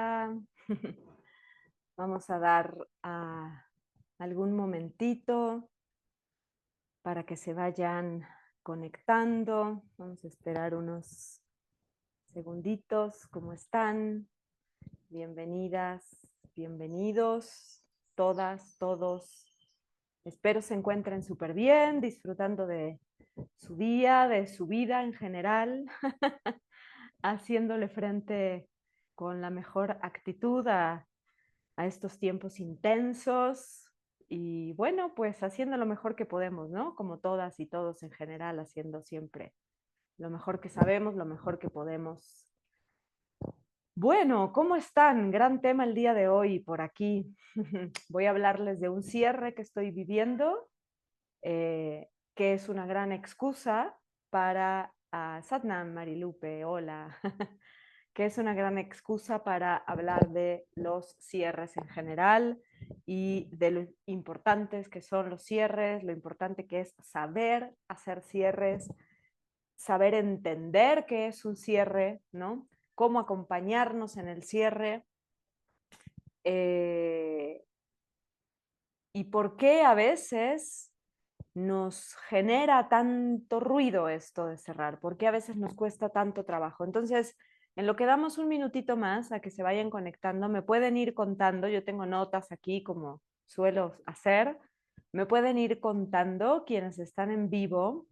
hola. Vamos a dar algún momentito para que se vayan conectando. Vamos a esperar unos segunditos. ¿Cómo están? Bienvenidas, bienvenidos, todas, todos. Espero se encuentren súper bien, disfrutando de su día, de su vida en general, haciéndole frente con la mejor actitud a estos tiempos intensos y bueno, pues haciendo lo mejor que podemos, ¿no? Como todas y todos en general, haciendo siempre lo mejor que sabemos, lo mejor que podemos. Bueno, ¿cómo están? Gran tema el día de hoy por aquí. Voy a hablarles de un cierre que estoy viviendo, que es una gran excusa para Satnam, Marilupe, hola. Que es una gran excusa para hablar de los cierres en general y de lo importantes que son los cierres, lo importante que es saber hacer cierres, saber entender qué es un cierre, ¿no? Cómo acompañarnos en el cierre eh, y por qué a veces nos genera tanto ruido esto de cerrar, por qué a veces nos cuesta tanto trabajo. Entonces, en lo que damos un minutito más a que se vayan conectando, me pueden ir contando, yo tengo notas aquí como suelo hacer, me pueden ir contando quienes están en vivo,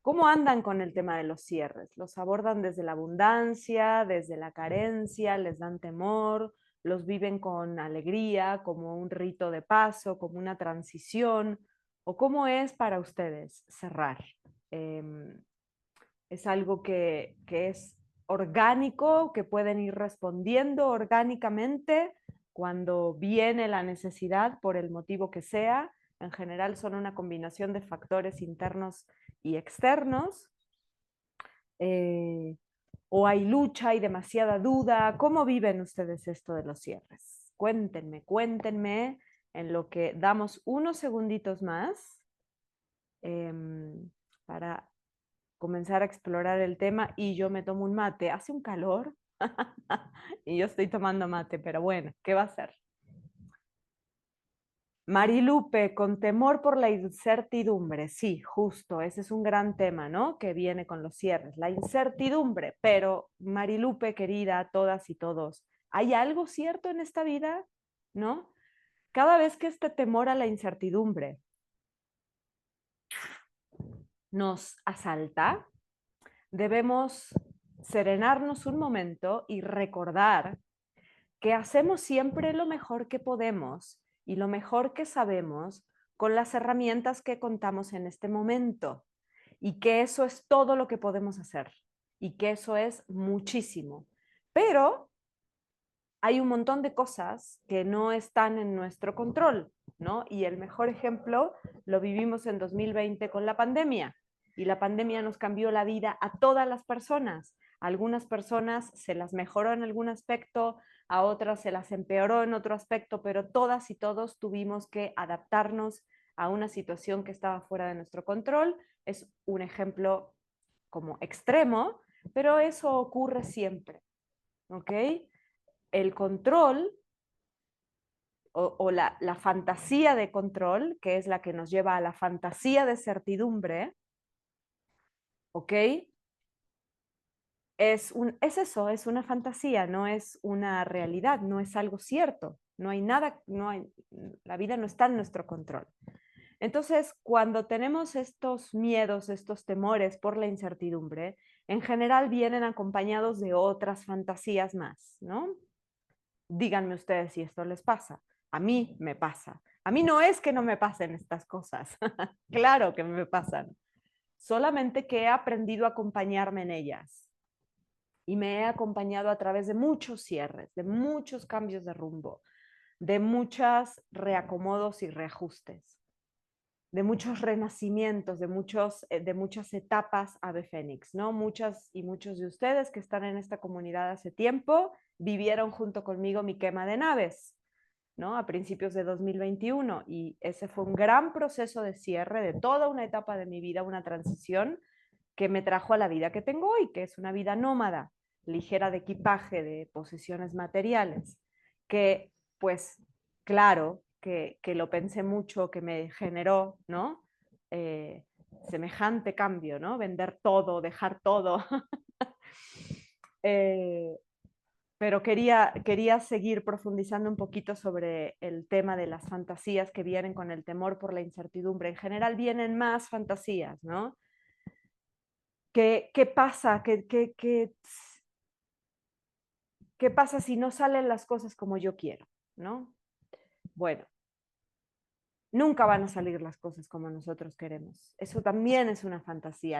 cómo andan con el tema de los cierres. ¿Los abordan desde la abundancia, desde la carencia, les dan temor, los viven con alegría, como un rito de paso, como una transición? ¿O cómo es para ustedes cerrar? ¿Es algo que es orgánico, que pueden ir respondiendo orgánicamente cuando viene la necesidad por el motivo que sea? En general son una combinación de factores internos y externos. Eh, ¿O hay lucha y demasiada duda? ¿Cómo viven ustedes esto de los cierres? Cuéntenme, cuéntenme en lo que damos unos segunditos más eh, para comenzar a explorar el tema y yo me tomo un mate. Hace un calor y yo estoy tomando mate, pero bueno, ¿qué va a ser? Marilupe, con temor por la incertidumbre. Sí, justo, ese es un gran tema, ¿no? Que viene con los cierres, la incertidumbre. Pero, Marilupe, querida, todas y todos, ¿hay algo cierto en esta vida? ¿No? Cada vez que este temor a la incertidumbre nos asalta, debemos serenarnos un momento y recordar que hacemos siempre lo mejor que podemos y lo mejor que sabemos con las herramientas que contamos en este momento y que eso es todo lo que podemos hacer y que eso es muchísimo. Pero hay un montón de cosas que no están en nuestro control, ¿no? Y el mejor ejemplo lo vivimos en 2020 con la pandemia. Y la pandemia nos cambió la vida a todas las personas. A algunas personas se las mejoró en algún aspecto, a otras se las empeoró en otro aspecto, pero todas y todos tuvimos que adaptarnos a una situación que estaba fuera de nuestro control. Es un ejemplo como extremo, pero eso ocurre siempre, ¿ok? El control o la fantasía de control, que es la que nos lleva a la fantasía de certidumbre, ¿ok? Es eso, es una fantasía, no es una realidad, no es algo cierto, no hay nada, la vida no está en nuestro control. Entonces, cuando tenemos estos miedos, estos temores por la incertidumbre, en general vienen acompañados de otras fantasías más, ¿no? Díganme ustedes si esto les pasa. A mí me pasa. A mí no es que no me pasen estas cosas. Claro que me pasan. Solamente que he aprendido a acompañarme en ellas. Y me he acompañado a través de muchos cierres, de muchos cambios de rumbo, de muchos reacomodos y reajustes, de muchos renacimientos, de muchas etapas ave fénix, ¿no? Muchas y muchos de ustedes que están en esta comunidad hace tiempo vivieron junto conmigo mi quema de naves, ¿no? A principios de 2021 y ese fue un gran proceso de cierre de toda una etapa de mi vida, una transición que me trajo a la vida que tengo hoy, que es una vida nómada. ligera de equipaje, de posesiones materiales, que pues claro, que lo pensé mucho, que me generó, ¿no? Semejante cambio, ¿no? Vender todo, dejar todo. Pero quería seguir profundizando un poquito sobre el tema de las fantasías que vienen con el temor por la incertidumbre. En general vienen más fantasías, ¿no? ¿Qué pasa? ¿Qué pasa si no salen las cosas como yo quiero? ¿No? Bueno, nunca van a salir las cosas como nosotros queremos. Eso también es una fantasía.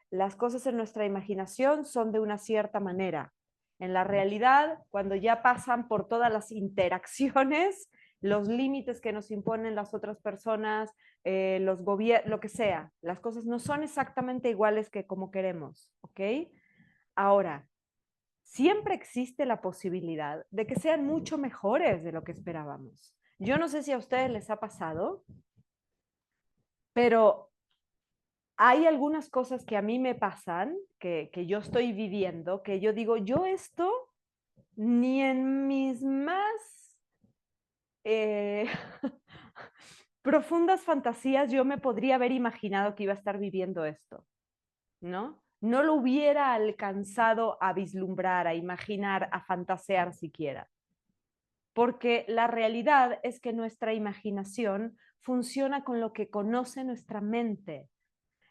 Las cosas en nuestra imaginación son de una cierta manera. En la realidad, cuando ya pasan por todas las interacciones, los límites que nos imponen las otras personas, los gobiernos, lo que sea, las cosas no son exactamente iguales que como queremos, ¿ok? Ahora, siempre existe la posibilidad de que sean mucho mejores de lo que esperábamos. Yo no sé si a ustedes les ha pasado, pero hay algunas cosas que a mí me pasan, que yo estoy viviendo, que yo digo, yo esto ni en mis más profundas fantasías yo me podría haber imaginado que iba a estar viviendo esto, ¿no? No lo hubiera alcanzado a vislumbrar, a imaginar, a fantasear siquiera. Porque la realidad es que nuestra imaginación funciona con lo que conoce nuestra mente.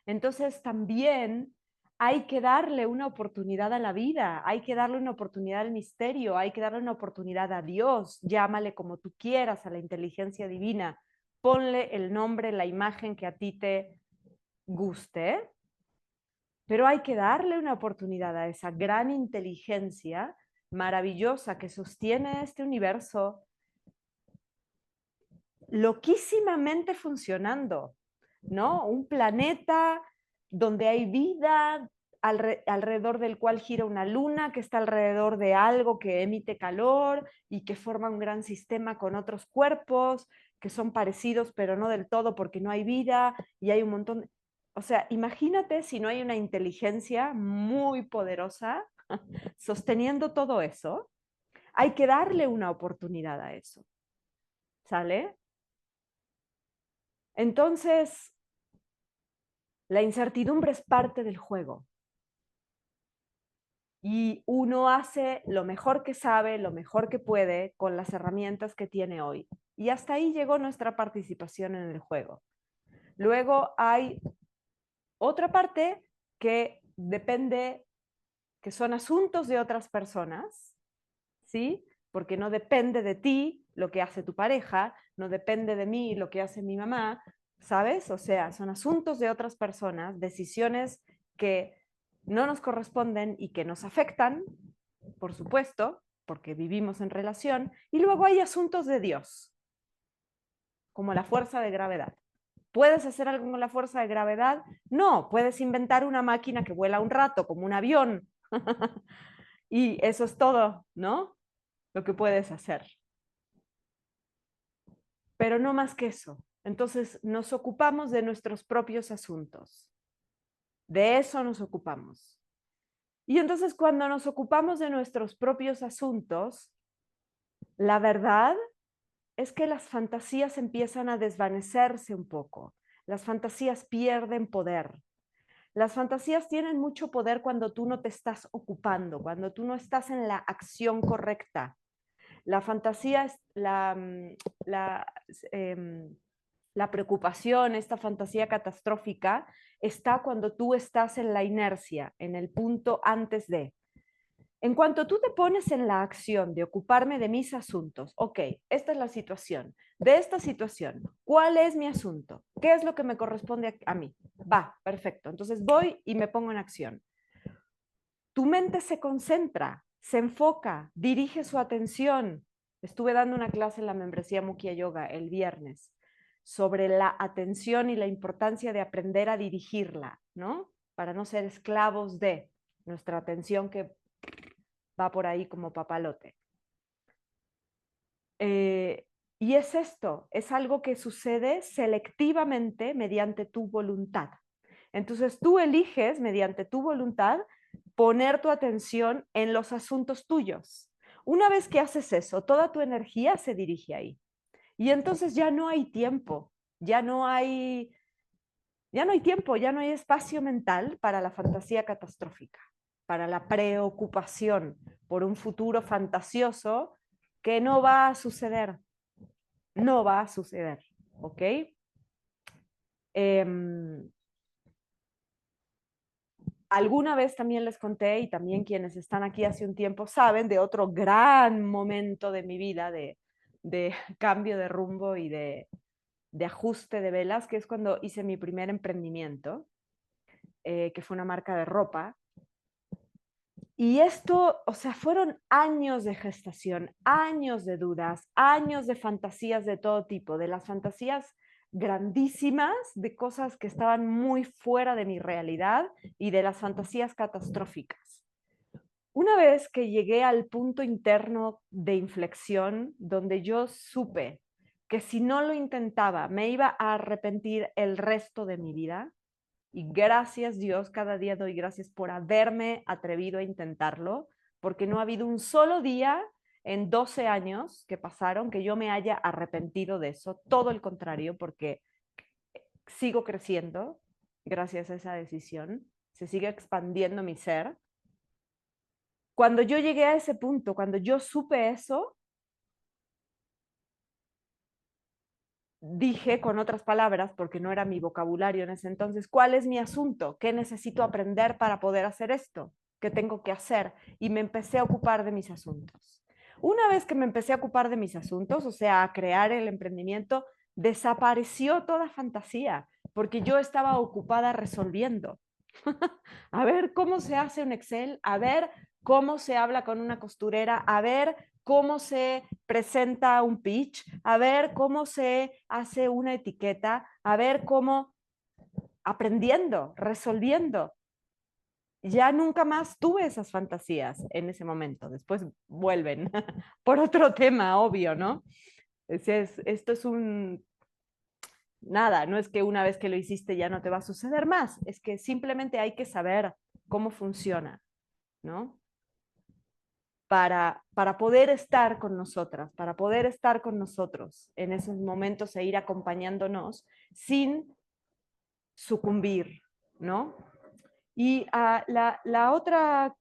Entonces también hay que darle una oportunidad a la vida, hay que darle una oportunidad al misterio, hay que darle una oportunidad a Dios, llámale como tú quieras, a la inteligencia divina, ponle el nombre, la imagen que a ti te guste, pero hay que darle una oportunidad a esa gran inteligencia maravillosa que sostiene este universo loquísimamente funcionando, ¿no? Un planeta donde hay vida, alrededor del cual gira una luna que está alrededor de algo que emite calor y que forma un gran sistema con otros cuerpos que son parecidos pero no del todo porque no hay vida y hay un montón de... O sea, imagínate si no hay una inteligencia muy poderosa sosteniendo todo eso. Hay que darle una oportunidad a eso. ¿Sale? Entonces, la incertidumbre es parte del juego y uno hace lo mejor que sabe, lo mejor que puede con las herramientas que tiene hoy. Y hasta ahí llegó nuestra participación en el juego. Luego hay otra parte que depende, que son asuntos de otras personas, ¿sí? Porque no depende de ti lo que hace tu pareja, no depende de mí lo que hace mi mamá, ¿sabes? O sea, son asuntos de otras personas, decisiones que no nos corresponden y que nos afectan, por supuesto, porque vivimos en relación, y luego hay asuntos de Dios, como la fuerza de gravedad. ¿Puedes hacer algo con la fuerza de gravedad? No, puedes inventar una máquina que vuela un rato, como un avión. Y eso es todo, ¿no? Lo que puedes hacer. Pero no más que eso. Entonces nos ocupamos de nuestros propios asuntos. De eso nos ocupamos. Y entonces cuando nos ocupamos de nuestros propios asuntos, la verdad es que las fantasías empiezan a desvanecerse un poco. Las fantasías pierden poder. Las fantasías tienen mucho poder cuando tú no te estás ocupando, cuando tú no estás en la acción correcta. La fantasía es la, la preocupación, esta fantasía catastrófica, está cuando tú estás en la inercia, en el punto antes de. En cuanto tú te pones en la acción de ocuparme de mis asuntos, ok, esta es la situación, de esta situación, ¿cuál es mi asunto? ¿Qué es lo que me corresponde a mí? Va, perfecto. Entonces voy y me pongo en acción. Tu mente se concentra, se enfoca, dirige su atención. Estuve dando una clase en la membresía Mukia Yoga el viernes sobre la atención y la importancia de aprender a dirigirla, ¿no? Para no ser esclavos de nuestra atención que va por ahí como papalote. Y es esto, es algo que sucede selectivamente mediante tu voluntad. Entonces tú eliges mediante tu voluntad poner tu atención en los asuntos tuyos. Una vez que haces eso, toda tu energía se dirige ahí. Y entonces ya no hay tiempo, ya no hay tiempo, ya no hay espacio mental para la fantasía catastrófica, para la preocupación por un futuro fantasioso que no va a suceder. No va a suceder, ¿ok? Alguna vez también les conté, y también quienes están aquí hace un tiempo saben, de otro gran momento de mi vida de cambio de rumbo y de ajuste de velas, que es cuando hice mi primer emprendimiento, que fue una marca de ropa. Y esto, o sea, fueron años de gestación, años de dudas, años de fantasías de todo tipo, de las fantasías grandísimas, de cosas que estaban muy fuera de mi realidad y de las fantasías catastróficas. Una vez que llegué al punto interno de inflexión, donde yo supe que si no lo intentaba me iba a arrepentir el resto de mi vida, y gracias Dios, cada día doy gracias por haberme atrevido a intentarlo, porque no ha habido un solo día en 12 años que pasaron que yo me haya arrepentido de eso, todo el contrario, porque sigo creciendo gracias a esa decisión, se sigue expandiendo mi ser. Cuando yo llegué a ese punto, cuando yo supe eso, dije con otras palabras, porque no era mi vocabulario en ese entonces, ¿cuál es mi asunto? ¿Qué necesito aprender para poder hacer esto? ¿Qué tengo que hacer? Y me empecé a ocupar de mis asuntos. Una vez que me empecé a ocupar de mis asuntos, o sea, a crear el emprendimiento, desapareció toda fantasía, porque yo estaba ocupada resolviendo. A ver cómo se hace un Excel, a ver cómo se habla con una costurera, a ver cómo se presenta un pitch, a ver cómo se hace una etiqueta, a ver cómo aprendiendo, resolviendo. Ya nunca más tuve esas fantasías en ese momento. Después vuelven por otro tema, obvio, ¿no? Esto es un... Nada, no es que una vez que lo hiciste ya no te va a suceder más, es que simplemente hay que saber cómo funciona, ¿no? Para poder estar con nosotras, para poder estar con nosotros en esos momentos e ir acompañándonos sin sucumbir, ¿no? Y la otra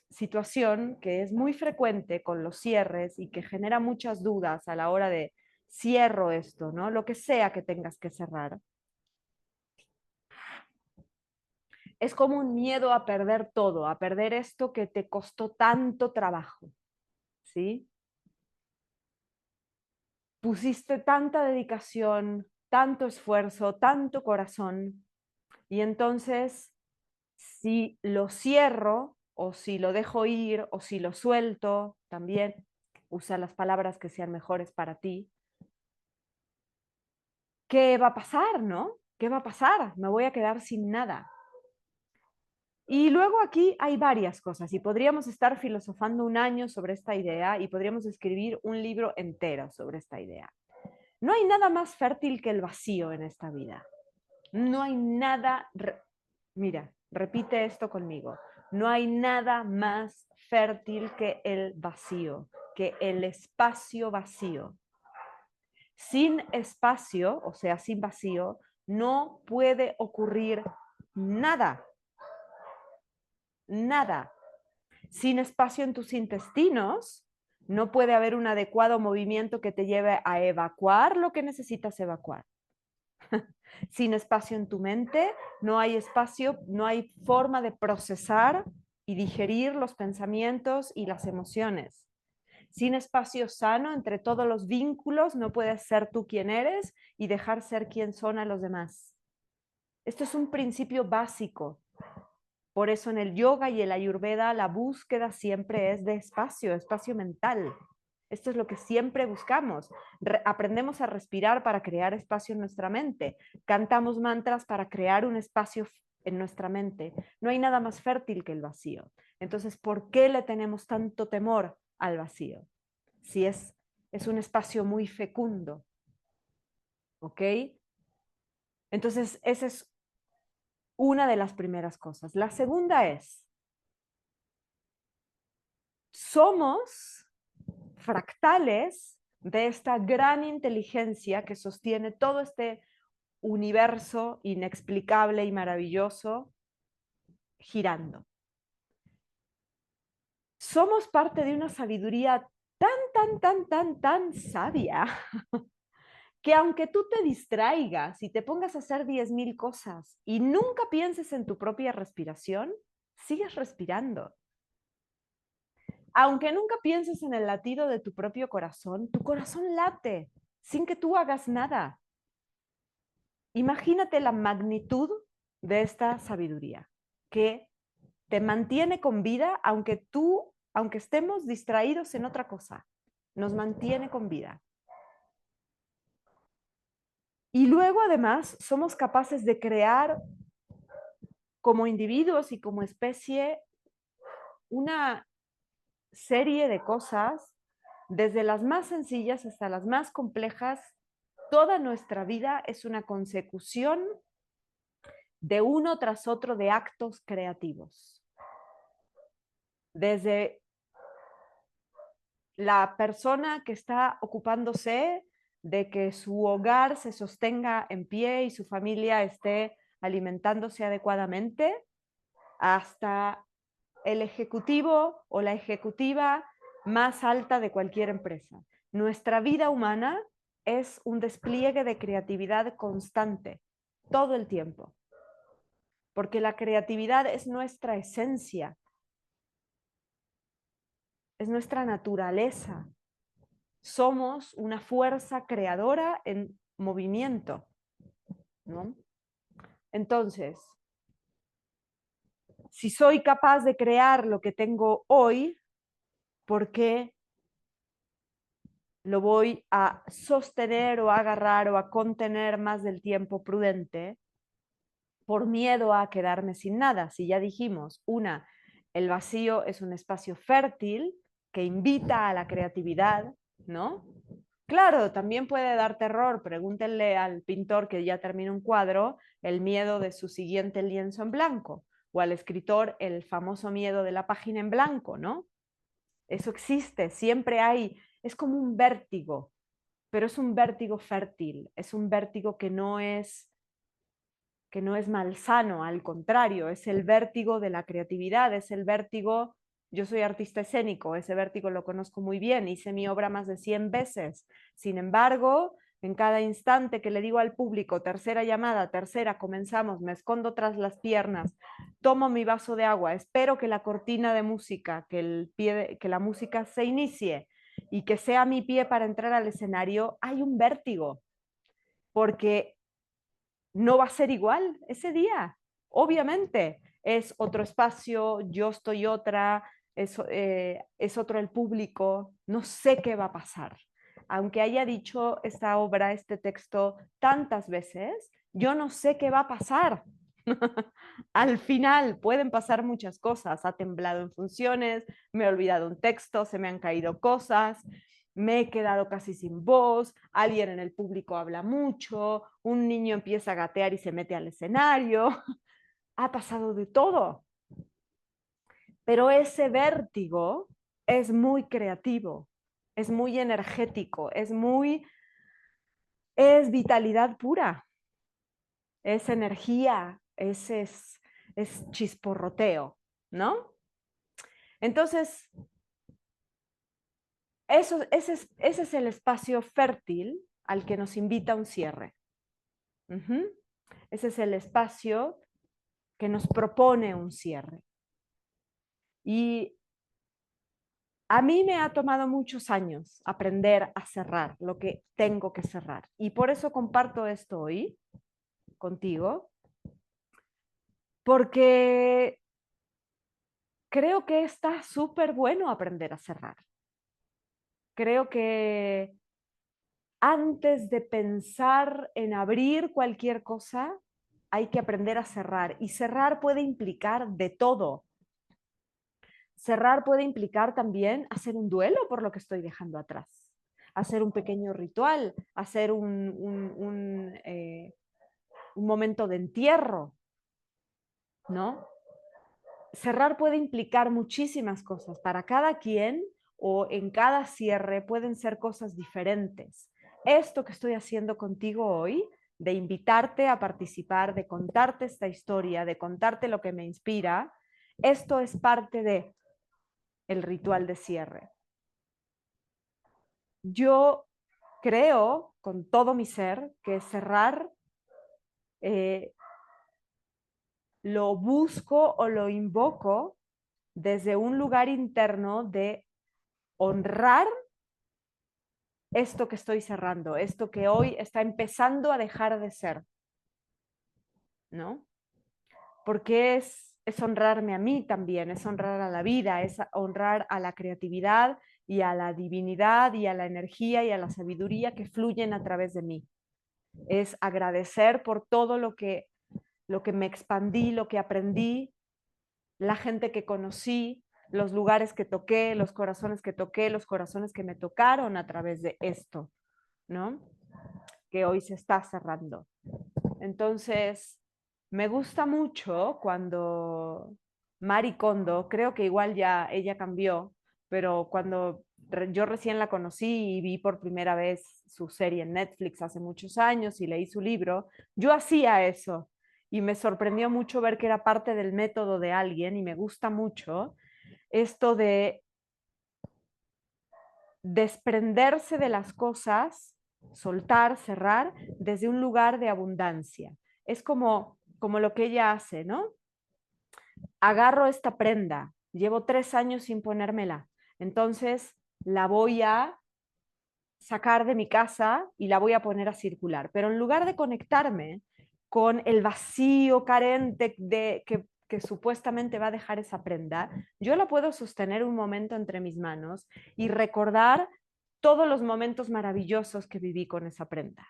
situación que es muy frecuente con los cierres y que genera muchas dudas a la hora de cierro esto, ¿no? Lo que sea que tengas que cerrar, es como un miedo a perder todo, a perder esto que te costó tanto trabajo, ¿sí? Pusiste tanta dedicación, tanto esfuerzo, tanto corazón, y entonces si lo cierro o si lo dejo ir o si lo suelto, también usa las palabras que sean mejores para ti. ¿Qué va a pasar, no? ¿Qué va a pasar? Me voy a quedar sin nada. Y luego aquí hay varias cosas y podríamos estar filosofando un año sobre esta idea y podríamos escribir un libro entero sobre esta idea. No hay nada más fértil que el vacío en esta vida. No hay nada, mira, repite esto conmigo. No hay nada más fértil que el vacío, que el espacio vacío. Sin espacio, o sea, sin vacío, no puede ocurrir nada. Nada. Sin espacio en tus intestinos, no puede haber un adecuado movimiento que te lleve a evacuar lo que necesitas evacuar. Sin espacio en tu mente, no hay espacio, no hay forma de procesar y digerir los pensamientos y las emociones. Sin espacio sano entre todos los vínculos, no puedes ser tú quien eres y dejar ser quien son a los demás. Esto es un principio básico. Por eso en el yoga y el ayurveda la búsqueda siempre es de espacio, espacio mental. Esto es lo que siempre buscamos. Aprendemos a respirar para crear espacio en nuestra mente. Cantamos mantras para crear un espacio en nuestra mente. No hay nada más fértil que el vacío. Entonces, ¿por qué le tenemos tanto temor al vacío? Si es un espacio muy fecundo. ¿Ok? Entonces, ese es una de las primeras cosas. La segunda es, somos fractales de esta gran inteligencia que sostiene todo este universo inexplicable y maravilloso girando. Somos parte de una sabiduría tan sabia que aunque tú te distraigas y te pongas a hacer 10,000 cosas y nunca pienses en tu propia respiración, sigues respirando. Aunque nunca pienses en el latido de tu propio corazón, tu corazón late sin que tú hagas nada. Imagínate la magnitud de esta sabiduría, que te mantiene con vida aunque estemos distraídos en otra cosa, nos mantiene con vida. Y luego además somos capaces de crear como individuos y como especie una serie de cosas, desde las más sencillas hasta las más complejas. Toda nuestra vida es una consecución de uno tras otro de actos creativos. Desde la persona que está ocupándose de que su hogar se sostenga en pie y su familia esté alimentándose adecuadamente, hasta el ejecutivo o la ejecutiva más alta de cualquier empresa. Nuestra vida humana es un despliegue de creatividad constante, todo el tiempo, porque la creatividad es nuestra esencia, es nuestra naturaleza. Somos una fuerza creadora en movimiento, ¿no? Entonces, si soy capaz de crear lo que tengo hoy, ¿por qué lo voy a sostener o a agarrar o a contener más del tiempo prudente por miedo a quedarme sin nada? Si ya dijimos, el vacío es un espacio fértil que invita a la creatividad, ¿no? Claro, también puede dar terror. Pregúntenle al pintor que ya termina un cuadro el miedo de su siguiente lienzo en blanco, o al escritor el famoso miedo de la página en blanco, ¿no? Eso existe, siempre hay, es como un vértigo, pero es un vértigo fértil, es un vértigo que no es malsano, al contrario, es el vértigo de la creatividad, es el vértigo, yo soy artista escénico, ese vértigo lo conozco muy bien, hice mi obra más de 100 veces, sin embargo, en cada instante que le digo al público, tercera llamada, tercera, comenzamos, me escondo tras las piernas, tomo mi vaso de agua, espero que la cortina de música, que la música se inicie y que sea mi pie para entrar al escenario, hay un vértigo, porque no va a ser igual ese día. Obviamente, es otro espacio, yo estoy otra, es otro el público, no sé qué va a pasar. Aunque haya dicho esta obra, este texto tantas veces, yo no sé qué va a pasar. Al final pueden pasar muchas cosas. Ha temblado en funciones, me he olvidado un texto, se me han caído cosas, me he quedado casi sin voz, alguien en el público habla mucho, un niño empieza a gatear y se mete al escenario. Ha pasado de todo. Pero ese vértigo es muy creativo, es muy energético, es vitalidad pura, es energía, es chisporroteo, ¿no? Entonces, ese es el espacio fértil al que nos invita un cierre. Ese es el espacio que nos propone un cierre. Y a mí me ha tomado muchos años aprender a cerrar lo que tengo que cerrar. Y por eso comparto esto hoy contigo, porque creo que está súper bueno aprender a cerrar. Creo que antes de pensar en abrir cualquier cosa, hay que aprender a cerrar. Y cerrar puede implicar de todo. Cerrar puede implicar también hacer un duelo por lo que estoy dejando atrás, hacer un pequeño ritual, hacer un momento de entierro. ¿no? Cerrar puede implicar muchísimas cosas. Para cada quien o en cada cierre pueden ser cosas diferentes. Esto que estoy haciendo contigo hoy, de invitarte a participar, de contarte esta historia, de contarte lo que me inspira, esto es parte de el ritual de cierre. Yo creo con todo mi ser que cerrar lo busco o lo invoco desde un lugar interno de honrar esto que estoy cerrando, esto que hoy está empezando a dejar de ser, ¿no? Porque es honrarme a mí también, es honrar a la vida, es honrar a la creatividad y a la divinidad y a la energía y a la sabiduría que fluyen a través de mí. Es agradecer por todo lo que me expandí, lo que aprendí, la gente que conocí, los lugares que toqué, los corazones que toqué, los corazones que me tocaron a través de esto, ¿no? Que hoy se está cerrando. Entonces, me gusta mucho cuando Mari Kondo, creo que igual ya ella cambió, pero cuando yo recién la conocí y vi por primera vez su serie en Netflix hace muchos años y leí su libro, yo hacía eso y me sorprendió mucho ver que era parte del método de alguien y me gusta mucho esto de desprenderse de las cosas, soltar, cerrar desde un lugar de abundancia. Es como lo que ella hace, ¿no? Agarro esta prenda, llevo 3 años sin ponérmela, entonces la voy a sacar de mi casa y la voy a poner a circular. Pero en lugar de conectarme con el vacío carente que supuestamente va a dejar esa prenda, yo la puedo sostener un momento entre mis manos y recordar todos los momentos maravillosos que viví con esa prenda,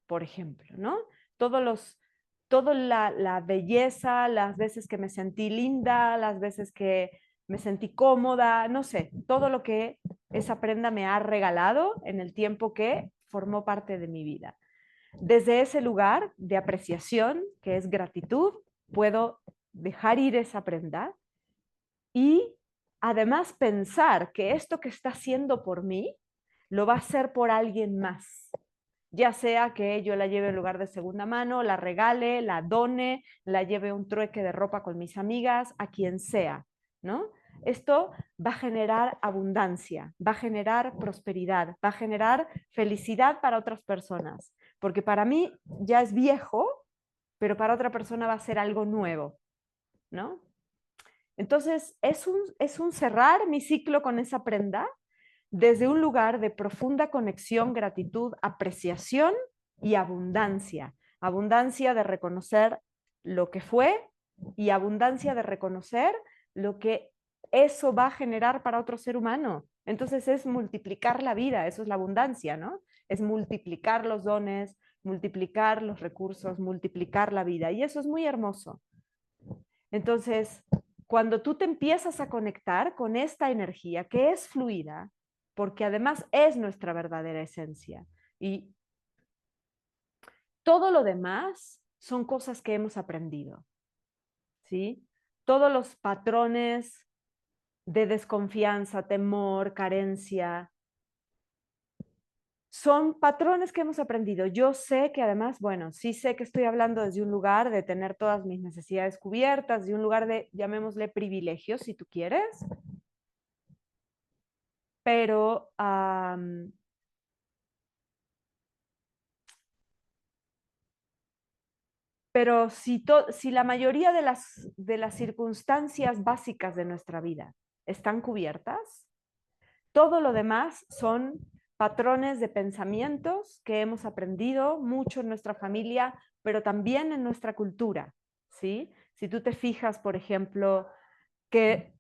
por ejemplo, ¿no? Todos los, toda la belleza, las veces que me sentí linda, las veces que me sentí cómoda, no sé, todo lo que esa prenda me ha regalado en el tiempo que formó parte de mi vida. Desde ese lugar de apreciación, que es gratitud, puedo dejar ir esa prenda y además pensar que esto que está haciendo por mí lo va a hacer por alguien más. Ya sea que yo la lleve en lugar de segunda mano, la regale, la done, la lleve un trueque de ropa con mis amigas, a quien sea, ¿no? Esto va a generar abundancia, va a generar prosperidad, va a generar felicidad para otras personas, porque para mí ya es viejo, pero para otra persona va a ser algo nuevo, ¿no? Entonces, es un cerrar mi ciclo con esa prenda desde un lugar de profunda conexión, gratitud, apreciación y abundancia. Abundancia de reconocer lo que fue y abundancia de reconocer lo que eso va a generar para otro ser humano. Entonces es multiplicar la vida, eso es la abundancia, ¿no? Es multiplicar los dones, multiplicar los recursos, multiplicar la vida. Y eso es muy hermoso. Entonces, cuando tú te empiezas a conectar con esta energía que es fluida, porque además es nuestra verdadera esencia, y todo lo demás son cosas que hemos aprendido, ¿sí? Todos los patrones de desconfianza, temor, carencia, son patrones que hemos aprendido. Yo sé que además, bueno, sí sé que estoy hablando desde un lugar de tener todas mis necesidades cubiertas, de un lugar de, llamémosle, privilegios, si tú quieres, pero pero si la mayoría de las circunstancias básicas de nuestra vida están cubiertas, todo lo demás son patrones de pensamientos que hemos aprendido mucho en nuestra familia, pero también en nuestra cultura, ¿sí? Si tú te fijas, por ejemplo, qué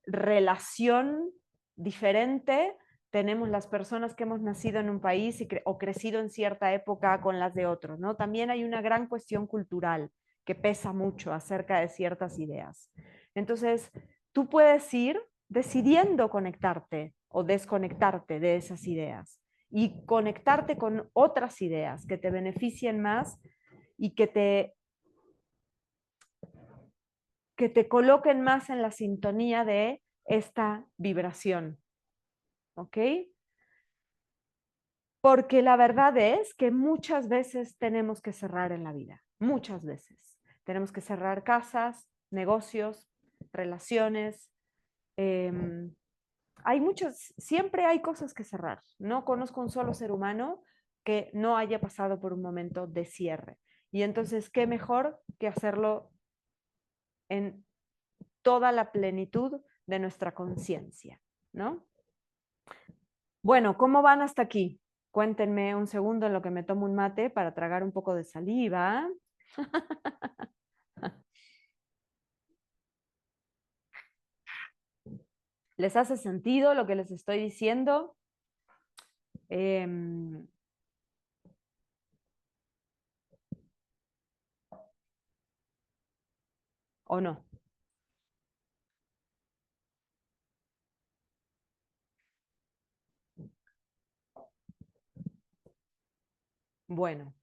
relación diferente tenemos las personas que hemos nacido en un país o crecido en cierta época con las de otros, ¿no? También hay una gran cuestión cultural que pesa mucho acerca de ciertas ideas. Entonces, tú puedes ir decidiendo conectarte o desconectarte de esas ideas y conectarte con otras ideas que te beneficien más y que te que te coloquen más en la sintonía de esta vibración. ¿Ok? Porque la verdad es que muchas veces tenemos que cerrar en la vida, muchas veces. Tenemos que cerrar casas, negocios, relaciones. Hay muchas, siempre hay cosas que cerrar. No conozco un solo ser humano que no haya pasado por un momento de cierre. Y entonces, ¿qué mejor que hacerlo en toda la plenitud de nuestra conciencia, ¿no? Bueno, ¿cómo van hasta aquí? Cuéntenme un segundo en lo que me tomo un mate para tragar un poco de saliva. ¿Les hace sentido lo que les estoy diciendo? ¿O no? Bueno.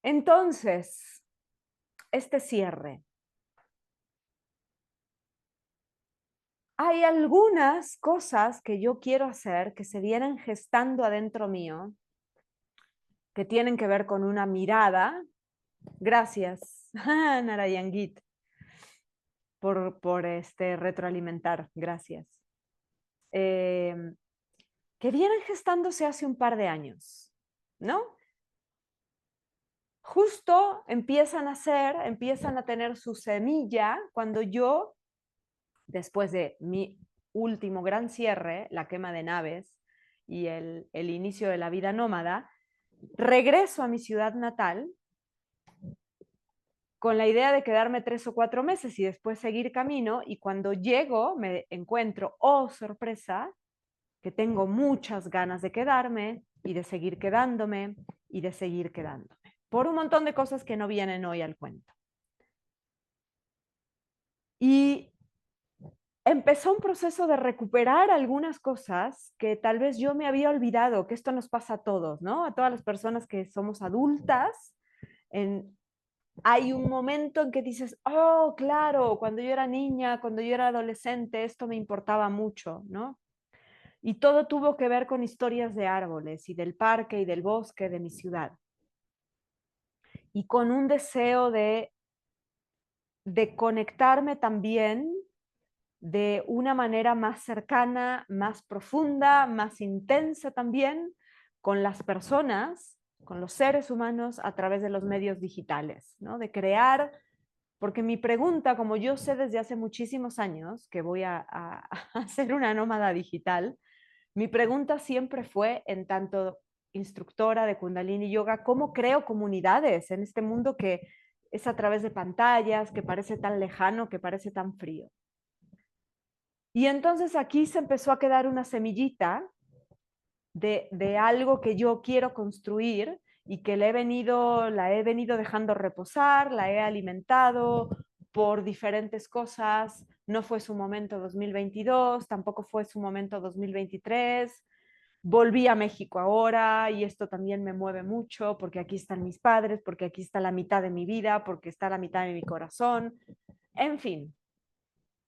Entonces, este cierre. Hay algunas cosas que yo quiero hacer que se vienen gestando adentro mío, que tienen que ver con una mirada. Gracias, Narayan Git, por retroalimentar. Gracias. Eh, que vienen gestándose hace un par de años, ¿no? Justo empiezan a tener su semilla cuando yo, después de mi último gran cierre, la quema de naves y el inicio de la vida nómada, regreso a mi ciudad natal con la idea de quedarme 3 o 4 meses y después seguir camino, y cuando llego me encuentro, oh sorpresa, que tengo muchas ganas de quedarme y de seguir quedándome y de seguir quedándome, por un montón de cosas que no vienen hoy al cuento. Y empezó un proceso de recuperar algunas cosas que tal vez yo me había olvidado, que esto nos pasa a todos, ¿no? A todas las personas que somos adultas, hay un momento en que dices, oh, claro, cuando yo era niña, cuando yo era adolescente, esto me importaba mucho, ¿no? Y todo tuvo que ver con historias de árboles y del parque y del bosque de mi ciudad. Y con un deseo de conectarme también de una manera más cercana, más profunda, más intensa también con las personas, con los seres humanos a través de los medios digitales, ¿no? De crear, porque mi pregunta, como yo sé desde hace muchísimos años que voy a ser una nómada digital, mi pregunta siempre fue, en tanto instructora de Kundalini Yoga, ¿cómo creo comunidades en este mundo que es a través de pantallas, que parece tan lejano, que parece tan frío? Y entonces aquí se empezó a quedar una semillita de algo que yo quiero construir y que la he venido dejando reposar, la he alimentado por diferentes cosas. No fue su momento 2022, tampoco fue su momento 2023. Volví a México ahora y esto también me mueve mucho porque aquí están mis padres, porque aquí está la mitad de mi vida, porque está la mitad de mi corazón. En fin,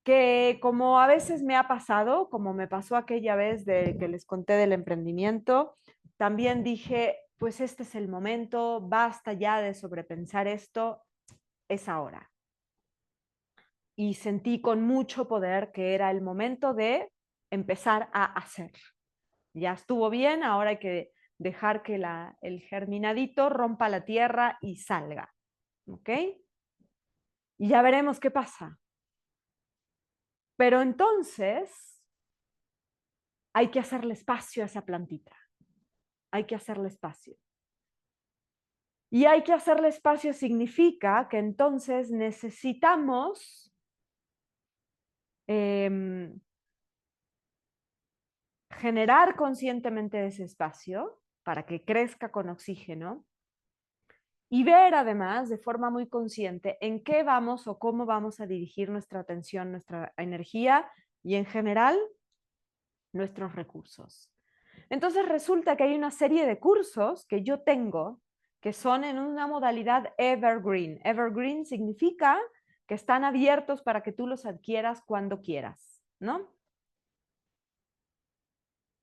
que como a veces me ha pasado, como me pasó aquella vez de que les conté del emprendimiento, también dije, pues este es el momento, basta ya de sobrepensar esto, es ahora. Y sentí con mucho poder que era el momento de empezar a hacer. Ya estuvo bien, ahora hay que dejar que el germinadito rompa la tierra y salga. ¿Ok? Y ya veremos qué pasa. Pero entonces hay que hacerle espacio a esa plantita. Hay que hacerle espacio. Y hay que hacerle espacio significa que entonces necesitamos generar conscientemente ese espacio para que crezca con oxígeno y ver además de forma muy consciente en qué vamos o cómo vamos a dirigir nuestra atención, nuestra energía y en general nuestros recursos. Entonces resulta que hay una serie de cursos que yo tengo que son en una modalidad evergreen. Evergreen significa que están abiertos para que tú los adquieras cuando quieras, ¿no?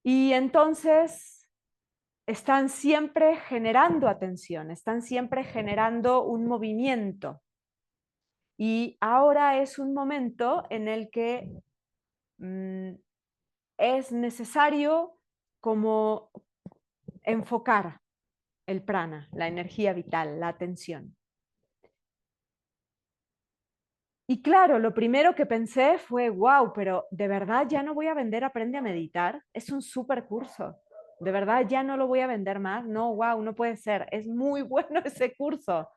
Y entonces están siempre generando atención, están siempre generando un movimiento. Y ahora es un momento en el que es necesario como enfocar el prana, la energía vital, la atención. Y claro, lo primero que pensé fue, wow, pero de verdad ya no voy a vender Aprende a Meditar. Es un súper curso. De verdad ya no lo voy a vender más. No, wow, no puede ser. Es muy bueno ese curso.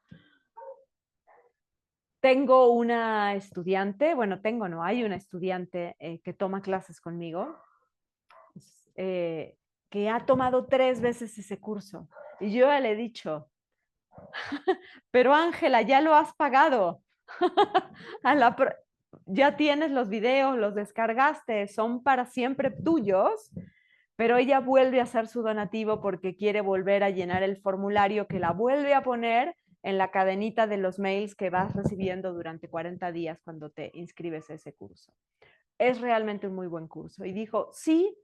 Tengo una estudiante, bueno, no, hay una estudiante que toma clases conmigo, eh, que ha tomado 3 veces ese curso. Y yo ya le he dicho, pero Ángela, ya lo has pagado. Ya tienes los videos, los descargaste, son para siempre tuyos, pero ella vuelve a hacer su donativo porque quiere volver a llenar el formulario que la vuelve a poner en la cadenita de los mails que vas recibiendo durante 40 días cuando te inscribes a ese curso. Es realmente un muy buen curso. Y dijo, sí,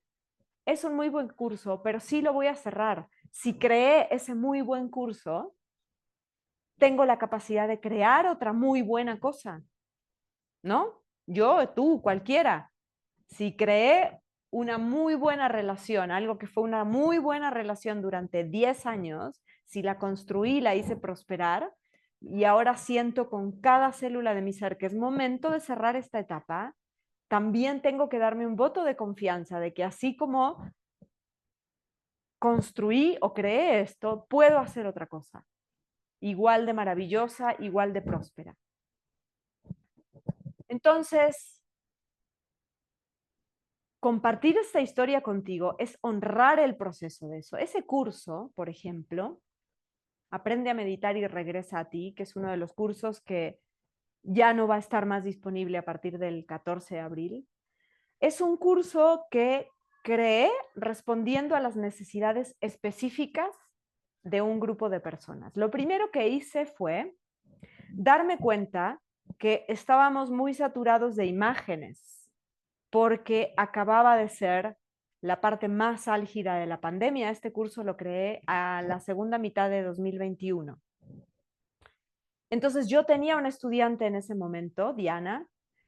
es un muy buen curso, pero sí lo voy a cerrar. Si creé ese muy buen curso, tengo la capacidad de crear otra muy buena cosa, ¿no? Yo, tú, cualquiera. Si creé una muy buena relación, algo que fue una muy buena relación durante 10 años, si la construí, la hice prosperar, y ahora siento con cada célula de mi ser que es momento de cerrar esta etapa, también tengo que darme un voto de confianza de que así como construí o creé esto, puedo hacer otra cosa, igual de maravillosa, igual de próspera. Entonces, compartir esta historia contigo es honrar el proceso de eso. Ese curso, por ejemplo, Aprende a Meditar y Regresa a ti, que es uno de los cursos que ya no va a estar más disponible a partir del 14 de abril, es un curso que creé respondiendo a las necesidades específicas de un grupo de personas. Lo primero que hice fue darme cuenta que estábamos muy saturados de imágenes porque acababa de ser la parte más álgida de la pandemia. Este curso lo creé a la segunda mitad de 2021. Entonces yo tenía una estudiante en ese momento, Diana,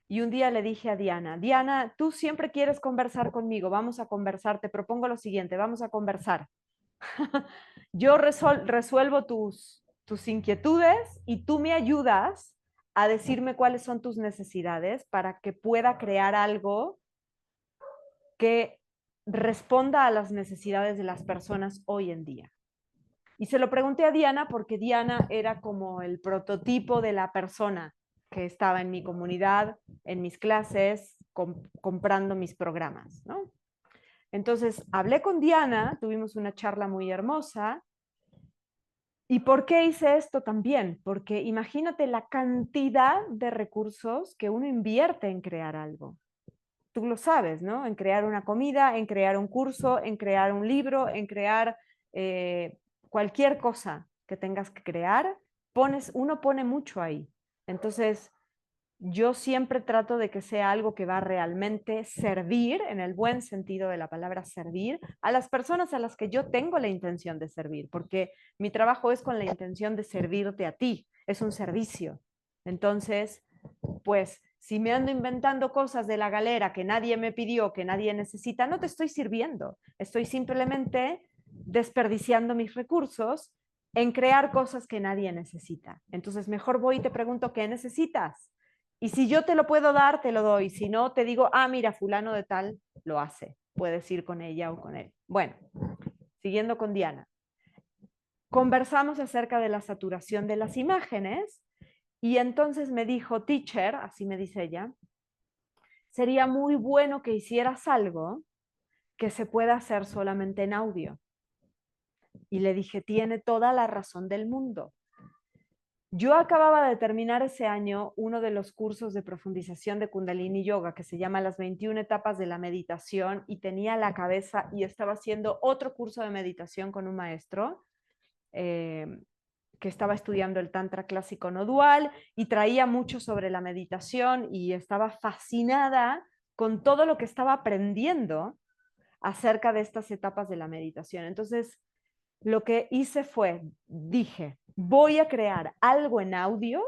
y un día le dije a Diana, Diana, tú siempre quieres conversar conmigo, vamos a conversar, te propongo lo siguiente, vamos a conversar. Yo resuelvo tus inquietudes y tú me ayudas a decirme cuáles son tus necesidades para que pueda crear algo que responda a las necesidades de las personas hoy en día. Y se lo pregunté a Diana porque Diana era como el prototipo de la persona que estaba en mi comunidad, en mis clases, comprando mis programas, ¿no? Entonces hablé con Diana, tuvimos una charla muy hermosa. ¿Y por qué hice esto también? Porque imagínate la cantidad de recursos que uno invierte en crear algo. Tú lo sabes, ¿no? En crear una comida, en crear un curso, en crear un libro, en crear cualquier cosa que tengas que crear, uno pone mucho ahí. Entonces, yo siempre trato de que sea algo que va a realmente servir, en el buen sentido de la palabra servir, a las personas a las que yo tengo la intención de servir, porque mi trabajo es con la intención de servirte a ti, es un servicio. Entonces, pues, si me ando inventando cosas de la galera que nadie me pidió, que nadie necesita, no te estoy sirviendo, estoy simplemente desperdiciando mis recursos en crear cosas que nadie necesita. Entonces, mejor voy y te pregunto, ¿qué necesitas? Y si yo te lo puedo dar, te lo doy. Si no, te digo, ah, mira, fulano de tal lo hace. Puedes ir con ella o con él. Bueno, siguiendo con Diana. Conversamos acerca de la saturación de las imágenes y entonces me dijo, teacher, así me dice ella, sería muy bueno que hicieras algo que se pueda hacer solamente en audio. Y le dije, tiene toda la razón del mundo. Yo acababa de terminar ese año uno de los cursos de profundización de Kundalini Yoga que se llama Las 21 etapas de la meditación y tenía la cabeza y estaba haciendo otro curso de meditación con un maestro que estaba estudiando el Tantra clásico no dual y traía mucho sobre la meditación y estaba fascinada con todo lo que estaba aprendiendo acerca de estas etapas de la meditación. Entonces, lo que hice fue, dije, voy a crear algo en audio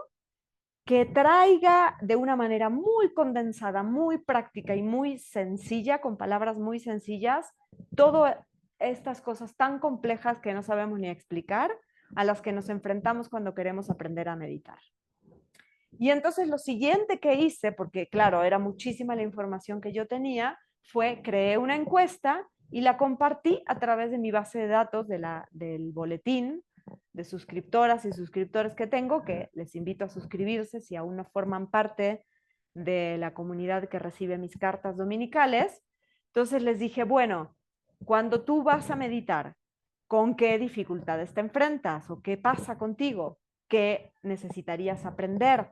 que traiga de una manera muy condensada, muy práctica y muy sencilla, con palabras muy sencillas, todas estas cosas tan complejas que no sabemos ni explicar, a las que nos enfrentamos cuando queremos aprender a meditar. Y entonces lo siguiente que hice, porque claro, era muchísima la información que yo tenía, fue creé una encuesta y la compartí a través de mi base de datos del boletín de suscriptoras y suscriptores que tengo, que les invito a suscribirse si aún no forman parte de la comunidad que recibe mis cartas dominicales. Entonces les dije, bueno, cuando tú vas a meditar, ¿con qué dificultades te enfrentas? ¿O qué pasa contigo? ¿Qué necesitarías aprender?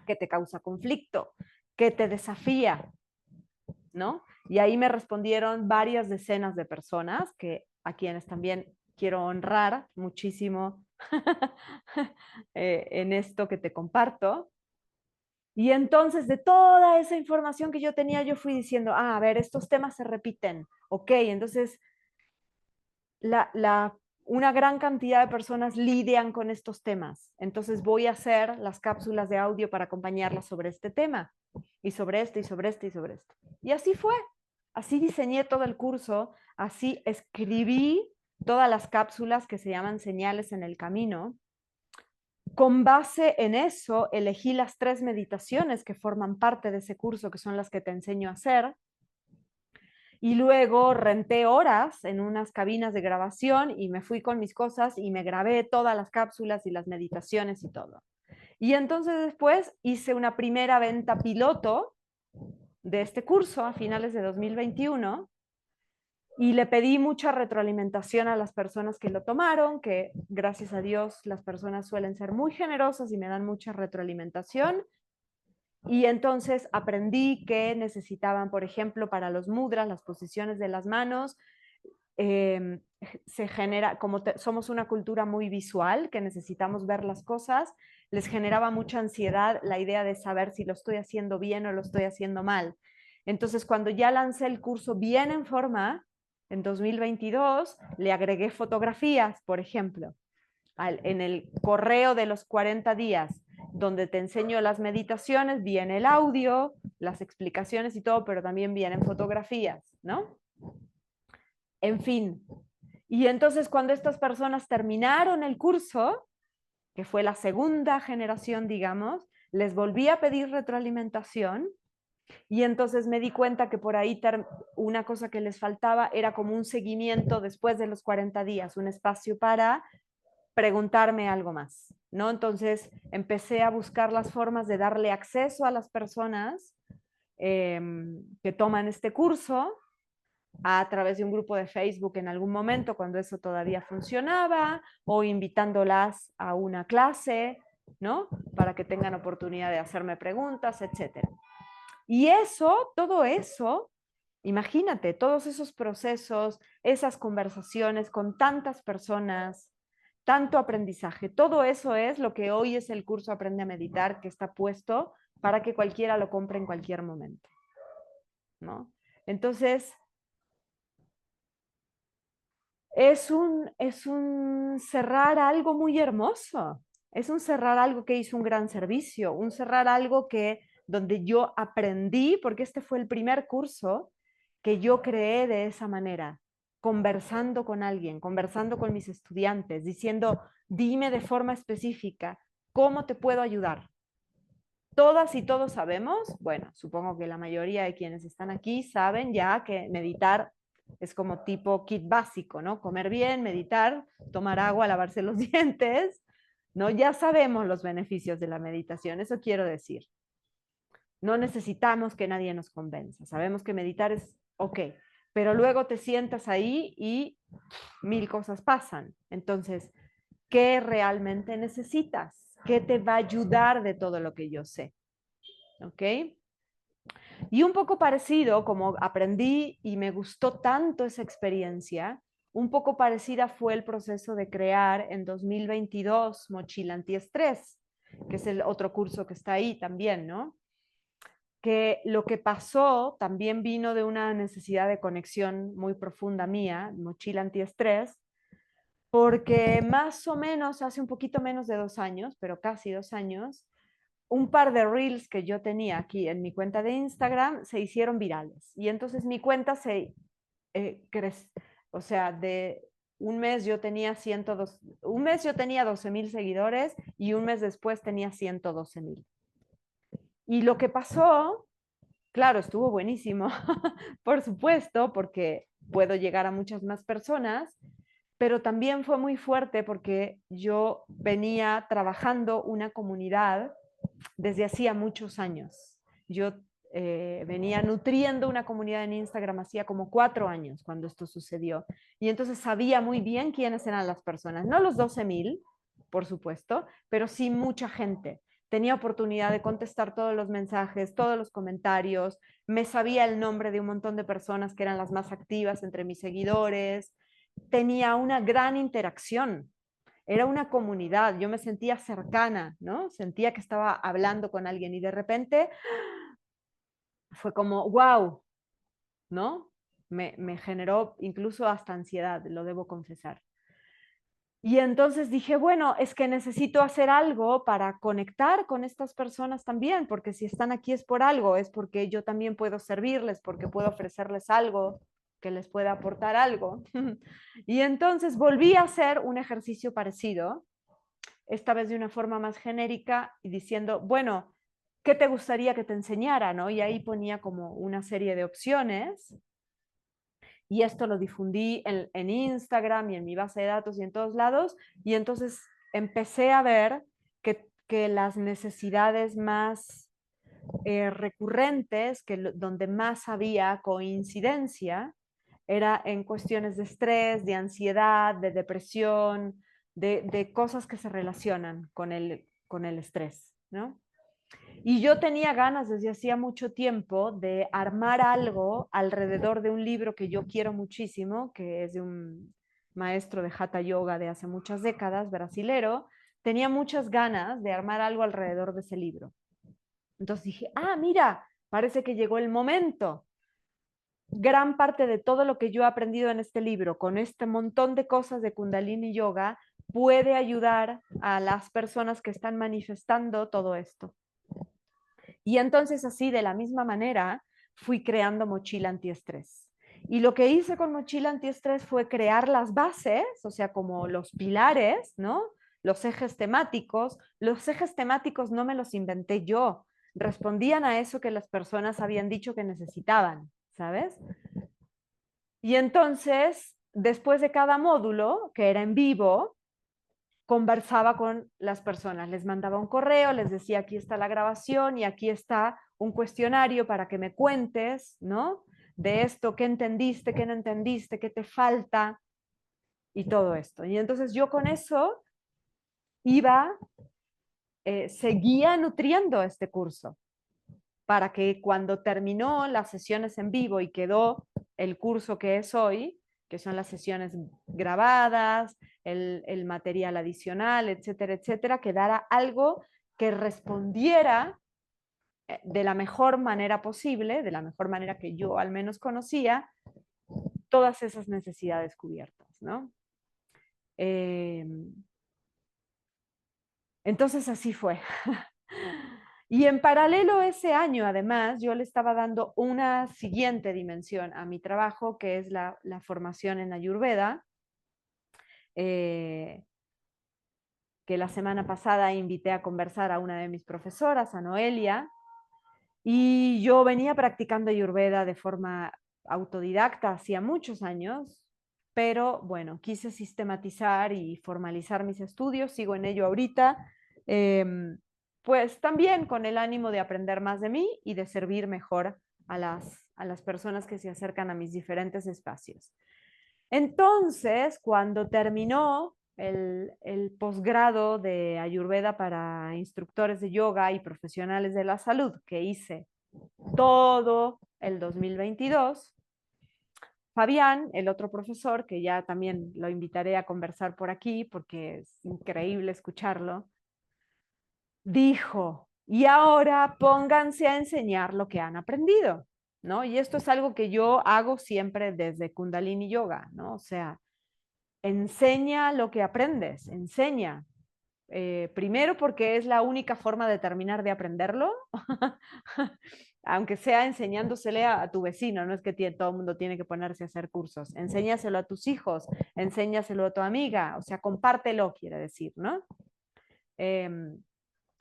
¿Qué te causa conflicto? ¿Qué te desafía? ¿No? Y ahí me respondieron varias decenas de personas que a quienes también quiero honrar muchísimo en esto que te comparto. Y entonces de toda esa información que yo tenía, yo fui diciendo, a ver, estos temas se repiten. Ok, entonces una gran cantidad de personas lidian con estos temas. Entonces voy a hacer las cápsulas de audio para acompañarlas sobre este tema. Y sobre este, y sobre este, y sobre este. Y así fue. Así diseñé todo el curso, así escribí todas las cápsulas que se llaman señales en el camino. Con base en eso, elegí las 3 meditaciones que forman parte de ese curso, que son las que te enseño a hacer. Y luego renté horas en unas cabinas de grabación y me fui con mis cosas y me grabé todas las cápsulas y las meditaciones y todo. Y entonces después hice una primera venta piloto de este curso a finales de 2021 y le pedí mucha retroalimentación a las personas que lo tomaron, que gracias a Dios las personas suelen ser muy generosas y me dan mucha retroalimentación. Y entonces aprendí que necesitaban, por ejemplo, para los mudras, las posiciones de las manos, se genera, como somos una cultura muy visual, que necesitamos ver las cosas, les generaba mucha ansiedad la idea de saber si lo estoy haciendo bien o lo estoy haciendo mal. Entonces, cuando ya lancé el curso bien en forma, en 2022, le agregué fotografías, por ejemplo, en el correo de los 40 días, donde te enseño las meditaciones, viene el audio, las explicaciones y todo, pero también vienen fotografías, ¿no? En fin. Y entonces cuando estas personas terminaron el curso, que fue la segunda generación, digamos, les volví a pedir retroalimentación y entonces me di cuenta que por ahí una cosa que les faltaba era como un seguimiento después de los 40 días, un espacio para preguntarme algo más, ¿no? Entonces empecé a buscar las formas de darle acceso a las personas que toman este curso a través de un grupo de Facebook en algún momento, cuando eso todavía funcionaba, o invitándolas a una clase, ¿no? Para que tengan oportunidad de hacerme preguntas, etc. Y eso, todo eso, imagínate, todos esos procesos, esas conversaciones con tantas personas, tanto aprendizaje, todo eso es lo que hoy es el curso Aprende a Meditar, que está puesto para que cualquiera lo compre en cualquier momento, ¿no? Entonces, es un cerrar algo muy hermoso, es un cerrar algo que hizo un gran servicio, un cerrar algo que donde yo aprendí, porque este fue el primer curso que yo creé de esa manera, conversando con alguien, conversando con mis estudiantes, diciendo, dime de forma específica, ¿cómo te puedo ayudar? Todas y todos sabemos, bueno, supongo que la mayoría de quienes están aquí saben ya que meditar es como tipo kit básico, ¿no? Comer bien, meditar, tomar agua, lavarse los dientes, ¿no? Ya sabemos los beneficios de la meditación, eso quiero decir. No necesitamos que nadie nos convenza, sabemos que meditar es ok, pero luego te sientas ahí y 1000 cosas pasan. Entonces, ¿qué realmente necesitas? ¿Qué te va a ayudar de todo lo que yo sé? ¿Ok? Y un poco parecido, como aprendí y me gustó tanto esa experiencia, Un poco parecida fue el proceso de crear en 2022 Mochila Antiestrés, que es el otro curso que está ahí también, ¿no? Que lo que pasó también vino de una necesidad de conexión muy profunda mía, Mochila Antiestrés, porque más o menos hace un poquito menos de 2 años, pero casi 2 años, un par de reels que yo tenía aquí en mi cuenta de Instagram se hicieron virales. Y entonces mi cuenta creció, o sea, de un mes yo tenía 102, un mes yo tenía 12,000 seguidores y un mes después tenía 112,000. Y lo que pasó, claro, estuvo buenísimo, por supuesto, porque puedo llegar a muchas más personas, pero también fue muy fuerte porque yo venía trabajando una comunidad desde hacía muchos años. Yo venía nutriendo una comunidad en Instagram hacía como 4 años cuando esto sucedió. Y entonces sabía muy bien quiénes eran las personas. No los 12,000, por supuesto, pero sí mucha gente. Tenía oportunidad de contestar todos los mensajes, todos los comentarios. Me sabía el nombre de un montón de personas que eran las más activas entre mis seguidores. Tenía una gran interacción, era una comunidad, yo me sentía cercana, ¿no? Sentía que estaba hablando con alguien y de repente fue como, wow, ¿no? Me generó incluso hasta ansiedad, lo debo confesar. Y entonces dije, bueno, es que necesito hacer algo para conectar con estas personas también, porque si están aquí es por algo, es porque yo también puedo servirles, porque puedo ofrecerles algo que les pueda aportar algo. Y entonces volví a hacer un ejercicio parecido, esta vez de una forma más genérica y diciendo, bueno, ¿qué te gustaría que te enseñara? ¿No? Y ahí ponía como una serie de opciones y esto lo difundí en Instagram y en mi base de datos y en todos lados y entonces empecé a ver que las necesidades más recurrentes, donde más había coincidencia, era en cuestiones de estrés, de ansiedad, de depresión, de cosas que se relacionan con el estrés, ¿no? Y yo tenía ganas desde hacía mucho tiempo de armar algo alrededor de un libro que yo quiero muchísimo, que es de un maestro de Hatha Yoga de hace muchas décadas, brasilero. Tenía muchas ganas de armar algo alrededor de ese libro. Entonces dije, ah, mira, parece que llegó el momento. Gran parte de todo lo que yo he aprendido en este libro, con este montón de cosas de Kundalini Yoga, puede ayudar a las personas que están manifestando todo esto. Y entonces así, de la misma manera, fui creando Mochila Antiestrés. Y lo que hice con Mochila Antiestrés fue crear las bases, o sea, como los pilares, ¿no? Los ejes temáticos. Los ejes temáticos no me los inventé yo, respondían a eso que las personas habían dicho que necesitaban, ¿sabes? Y entonces, después de cada módulo, que era en vivo, conversaba con las personas, les mandaba un correo, les decía, aquí está la grabación y aquí está un cuestionario para que me cuentes, ¿no? De esto, qué entendiste, qué no entendiste, qué te falta y todo esto. Y entonces yo con eso iba, seguía nutriendo este curso para que cuando terminó las sesiones en vivo y quedó el curso que es hoy, que son las sesiones grabadas, el material adicional, etcétera, etcétera, quedara algo que respondiera de la mejor manera posible, de la mejor manera que yo al menos conocía, todas esas necesidades cubiertas, ¿no? Eh, entonces así fue. Y en paralelo ese año, además, yo le estaba dando una siguiente dimensión a mi trabajo, que es la formación en Ayurveda, eh, que la semana pasada invité a conversar a una de mis profesoras, a Noelia, y yo venía practicando Ayurveda de forma autodidacta hacía muchos años, pero bueno, quise sistematizar y formalizar mis estudios, sigo en ello ahorita, pues también con el ánimo de aprender más de mí y de servir mejor a las personas que se acercan a mis diferentes espacios. Entonces, cuando terminó el posgrado de Ayurveda para instructores de yoga y profesionales de la salud que hice todo el 2022, Fabián, el otro profesor, que ya también lo invitaré a conversar por aquí porque es increíble escucharlo, dijo, y ahora pónganse a enseñar lo que han aprendido, ¿no? Y esto es algo que yo hago siempre desde Kundalini Yoga, ¿no? O sea, enseña lo que aprendes, enseña. Primero porque es la única forma de terminar de aprenderlo, aunque sea enseñándosele a tu vecino, no es que todo el mundo tiene que ponerse a hacer cursos, enséñaselo a tus hijos, enséñaselo a tu amiga, o sea, compártelo, quiere decir, ¿no?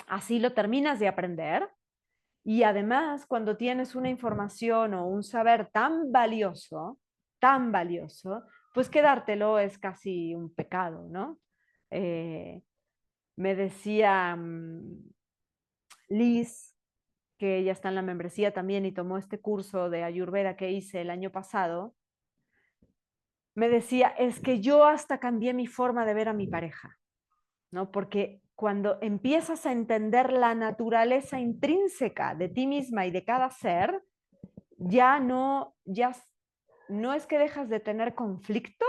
Así lo terminas de aprender y además cuando tienes una información o un saber tan valioso, pues quedártelo es casi un pecado, ¿no? Me decía Liz, que ella está en la membresía también y tomó este curso de Ayurveda que hice el año pasado, me decía, es que yo hasta cambié mi forma de ver a mi pareja, ¿no? Porque cuando empiezas a entender la naturaleza intrínseca de ti misma y de cada ser, ya no es que dejas de tener conflicto,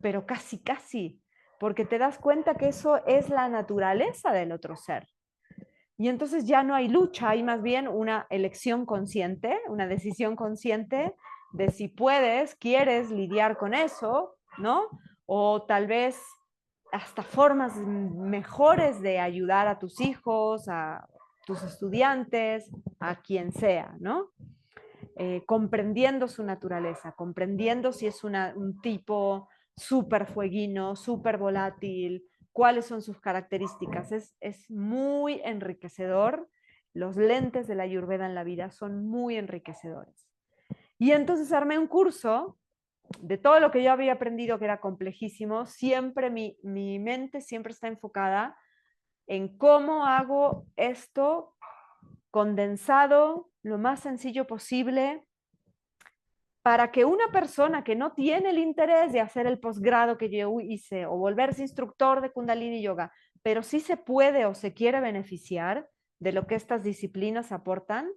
pero casi, porque te das cuenta que eso es la naturaleza del otro ser. Y entonces ya no hay lucha, hay más bien una elección consciente, una decisión consciente de si puedes, quieres lidiar con eso, ¿no? O tal vez hasta formas mejores de ayudar a tus hijos, a tus estudiantes, a quien sea, ¿no? Comprendiendo su naturaleza, comprendiendo si es un tipo súper fueguino, súper volátil, cuáles son sus características. Es muy enriquecedor. Los lentes de la Ayurveda en la vida son muy enriquecedores. Y entonces armé un curso de todo lo que yo había aprendido que era complejísimo. Siempre mi mente siempre está enfocada en cómo hago esto condensado, lo más sencillo posible, para que una persona que no tiene el interés de hacer el posgrado que yo hice o volverse instructor de Kundalini Yoga, pero sí se puede o se quiere beneficiar de lo que estas disciplinas aportan,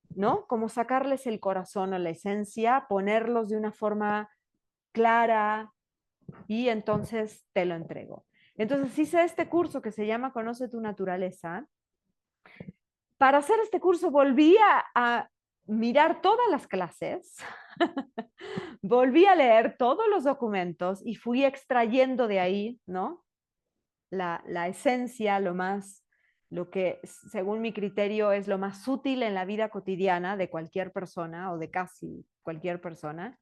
¿no? Como sacarles el corazón a la esencia, ponerlos de una forma clara y entonces te lo entrego. Entonces hice este curso que se llama Conoce tu naturaleza. Para hacer este curso volví a mirar todas las clases, volví a leer todos los documentos y fui extrayendo de ahí, ¿no? La esencia, lo que según mi criterio es lo más útil en la vida cotidiana de cualquier persona o de casi cualquier persona.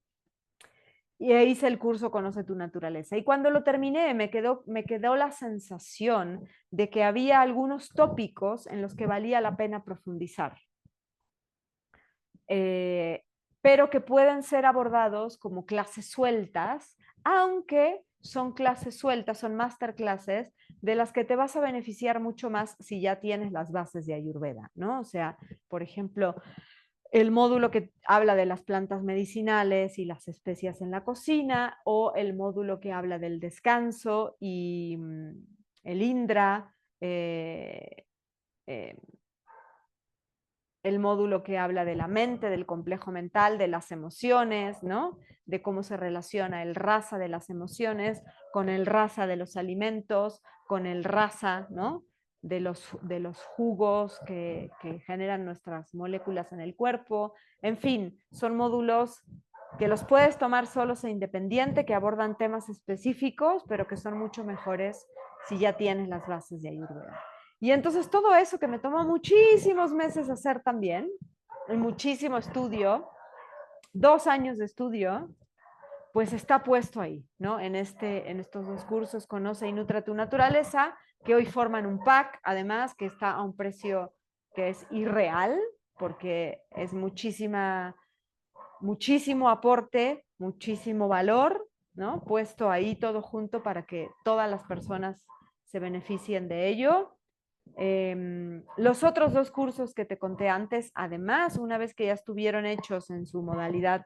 Y hice el curso Conoce tu naturaleza. Y cuando lo terminé, me quedó la sensación de que había algunos tópicos en los que valía la pena profundizar. Pero que pueden ser abordados como clases sueltas, aunque son clases sueltas, son masterclasses de las que te vas a beneficiar mucho más si ya tienes las bases de Ayurveda, ¿no? O sea, por ejemplo, el módulo que habla de las plantas medicinales y las especias en la cocina, o el módulo que habla del descanso y el Indra, eh, eh, el módulo que habla de la mente, del complejo mental, de las emociones, ¿no? De cómo se relaciona el rasa de las emociones con el rasa de los alimentos, con el rasa, ¿no? De los jugos que generan nuestras moléculas en el cuerpo. En fin, son módulos que los puedes tomar solos e independiente, que abordan temas específicos, pero que son mucho mejores si ya tienes las bases de Ayurveda. Y entonces todo eso que me tomó muchísimos meses hacer también, muchísimo estudio, 2 años de estudio, pues está puesto ahí, ¿no? En estos dos cursos, Conoce y Nutra tu Naturaleza, que hoy forman un pack, además, que está a un precio que es irreal, porque es muchísimo aporte, muchísimo valor, ¿no? Puesto ahí todo junto para que todas las personas se beneficien de ello. Los otros 2 cursos que te conté antes, además, una vez que ya estuvieron hechos en su modalidad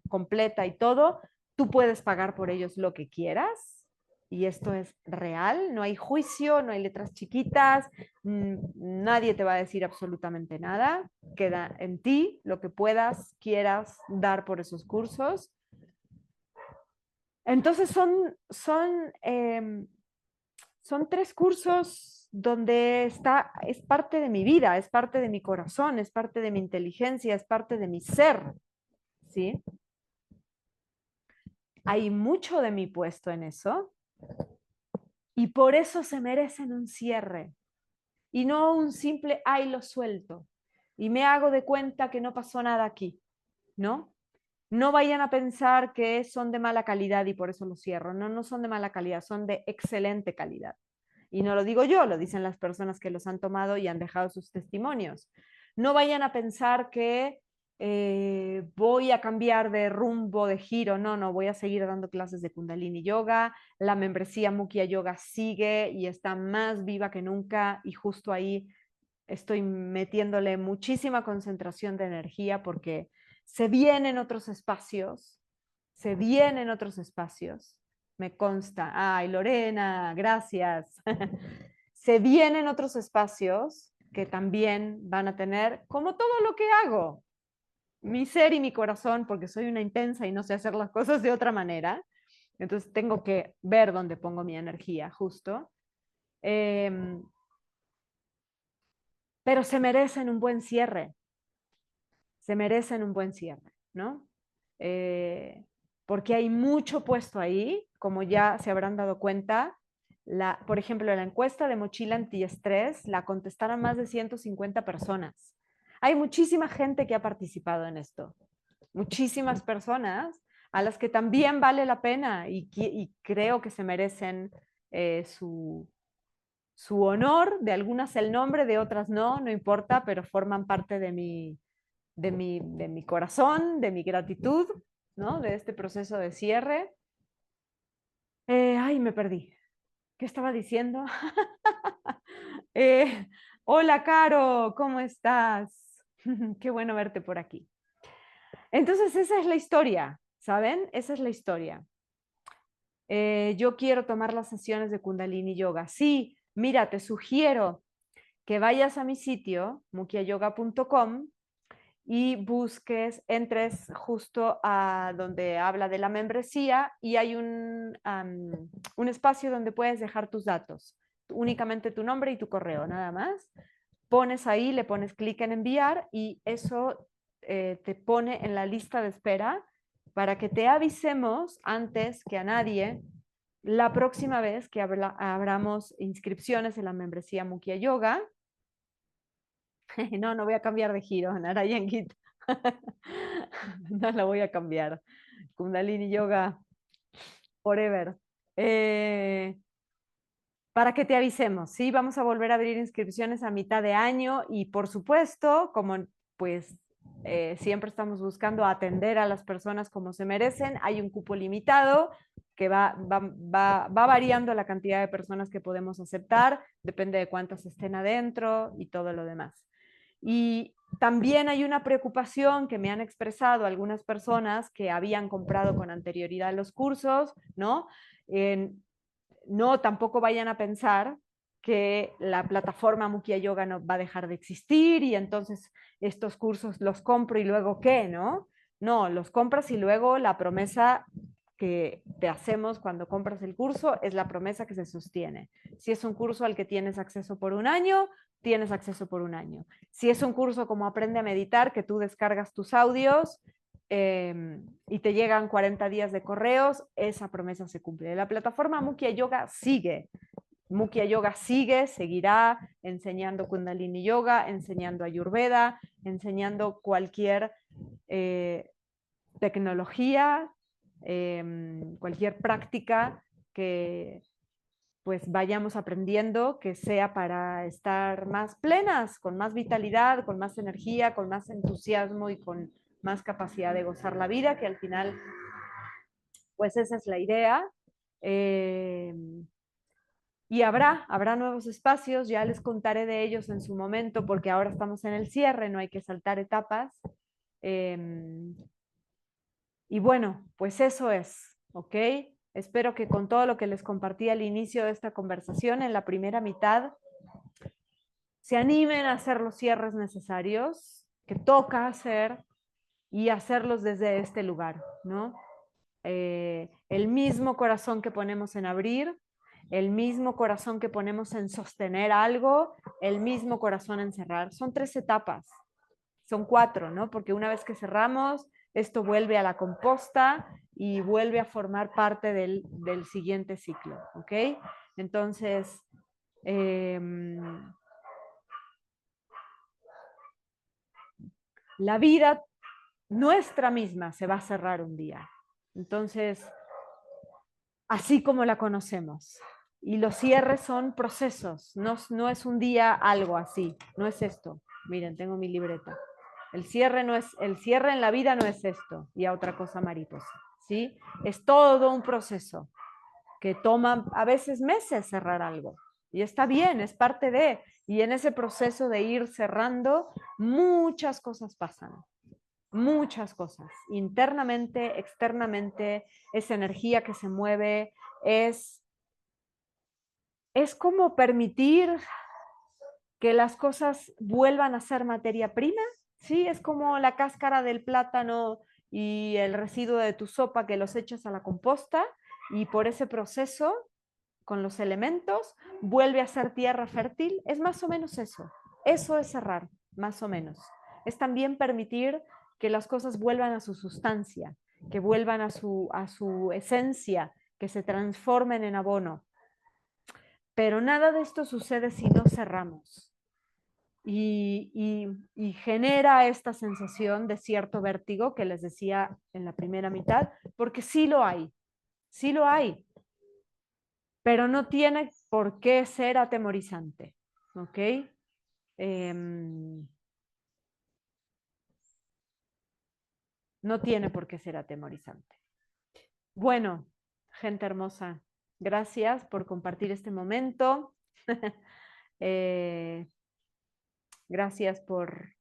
completa y todo, tú puedes pagar por ellos lo que quieras y esto es real, no hay juicio, no hay letras chiquitas, nadie te va a decir absolutamente nada, queda en ti lo que puedas, quieras dar por esos cursos. Entonces son 3 cursos donde es parte de mi vida, es parte de mi corazón, es parte de mi inteligencia, es parte de mi ser, ¿sí? Hay mucho de mí puesto en eso y por eso se merecen un cierre y no un simple, ay, lo suelto y me hago de cuenta que no pasó nada aquí, ¿no? No vayan a pensar que son de mala calidad y por eso lo cierro. No, no son de mala calidad, son de excelente calidad. Y no lo digo yo, lo dicen las personas que los han tomado y han dejado sus testimonios. No vayan a pensar que voy a cambiar de rumbo, de giro. No, no, voy a seguir dando clases de Kundalini Yoga. La membresía Mukya Yoga sigue y está más viva que nunca y justo ahí estoy metiéndole muchísima concentración de energía porque se vienen otros espacios, se vienen otros espacios, me consta. Ay, Lorena, gracias. Se vienen otros espacios que también van a tener, como todo lo que hago, mi ser y mi corazón, porque soy una intensa y no sé hacer las cosas de otra manera. Entonces tengo que ver dónde pongo mi energía, justo. Pero se merecen un buen cierre, se merecen un buen cierre, ¿no? Porque hay mucho puesto ahí, como ya se habrán dado cuenta. Por ejemplo, la encuesta de mochila antiestrés la contestaron más de 150 personas. Hay muchísima gente que ha participado en esto, muchísimas personas a las que también vale la pena y creo que se merecen su honor, de algunas el nombre, de otras no, no importa, pero forman parte de mi corazón, de mi gratitud, ¿no? De este proceso de cierre. Ay, me perdí. ¿Qué estaba diciendo? eh, Hola, Caro, ¿cómo estás? Qué bueno verte por aquí. Entonces, esa es la historia, ¿saben? Esa es la historia. Yo quiero tomar las sesiones de Kundalini Yoga. Sí, mira, te sugiero que vayas a mi sitio, mukyayoga.com, y busques, entres justo a donde habla de la membresía y hay un espacio donde puedes dejar tus datos, únicamente tu nombre y tu correo, nada más. Pones ahí, le pones clic en enviar y eso te pone en la lista de espera para que te avisemos antes que a nadie la próxima vez que abramos inscripciones en la membresía Mukya Yoga. No, no voy a cambiar de giro, Narayan Gita. No la voy a cambiar. Kundalini Yoga Forever. Eh, para que te avisemos, ¿sí? Vamos a volver a abrir inscripciones a mitad de año y por supuesto, como pues siempre estamos buscando atender a las personas como se merecen, hay un cupo limitado que va variando la cantidad de personas que podemos aceptar, depende de cuántas estén adentro y todo lo demás. Y también hay una preocupación que me han expresado algunas personas que habían comprado con anterioridad los cursos, ¿no? No, tampoco vayan a pensar que la plataforma Mukya Yoga no va a dejar de existir y entonces estos cursos los compro y luego qué, ¿no? No, los compras y luego la promesa que te hacemos cuando compras el curso es la promesa que se sostiene. Si es un curso al que tienes acceso por un año, tienes acceso por un año. Si es un curso como Aprende a Meditar, que tú descargas tus audios y te llegan 40 días de correos, esa promesa se cumple. La plataforma Mukya Yoga sigue. Mukya Yoga sigue, seguirá enseñando Kundalini Yoga, enseñando Ayurveda, enseñando cualquier tecnología, cualquier práctica que pues vayamos aprendiendo que sea para estar más plenas, con más vitalidad, con más energía, con más entusiasmo y con más capacidad de gozar la vida, que al final, pues esa es la idea. Y habrá nuevos espacios, ya les contaré de ellos en su momento, porque ahora estamos en el cierre, no hay que saltar etapas. Y bueno, pues eso es, ¿ok? Espero que con todo lo que les compartí al inicio de esta conversación, en la primera mitad, se animen a hacer los cierres necesarios que toca hacer y hacerlos desde este lugar, ¿no? El mismo corazón que ponemos en abrir, el mismo corazón que ponemos en sostener algo, el mismo corazón en cerrar. Son 3 etapas, son 4, ¿no? Porque una vez que cerramos, esto vuelve a la composta y vuelve a formar parte del siguiente ciclo, ¿ok? Entonces, la vida nuestra misma se va a cerrar un día. Entonces, así como la conocemos. Y los cierres son procesos, no es un día algo así, no es esto. Miren, tengo mi libreta. El cierre en la vida no es esto, y a otra cosa mariposa, ¿sí? Es todo un proceso que toma a veces meses cerrar algo. Y está bien, es parte de, y en ese proceso de ir cerrando, muchas cosas pasan. Muchas cosas, internamente, externamente, es energía que se mueve, es, es como permitir que las cosas vuelvan a ser materia prima, ¿sí? Es como la cáscara del plátano y el residuo de tu sopa que los echas a la composta y por ese proceso, con los elementos, vuelve a ser tierra fértil. Es más o menos eso. Eso es cerrar, más o menos. Es también permitir que las cosas vuelvan a su sustancia, que vuelvan a su esencia, que se transformen en abono. Pero nada de esto sucede si no cerramos. Y genera esta sensación de cierto vértigo que les decía en la primera mitad, porque sí lo hay, pero no tiene por qué ser atemorizante, ¿ok? No tiene por qué ser atemorizante. Bueno, gente hermosa, gracias por compartir este momento. Gracias por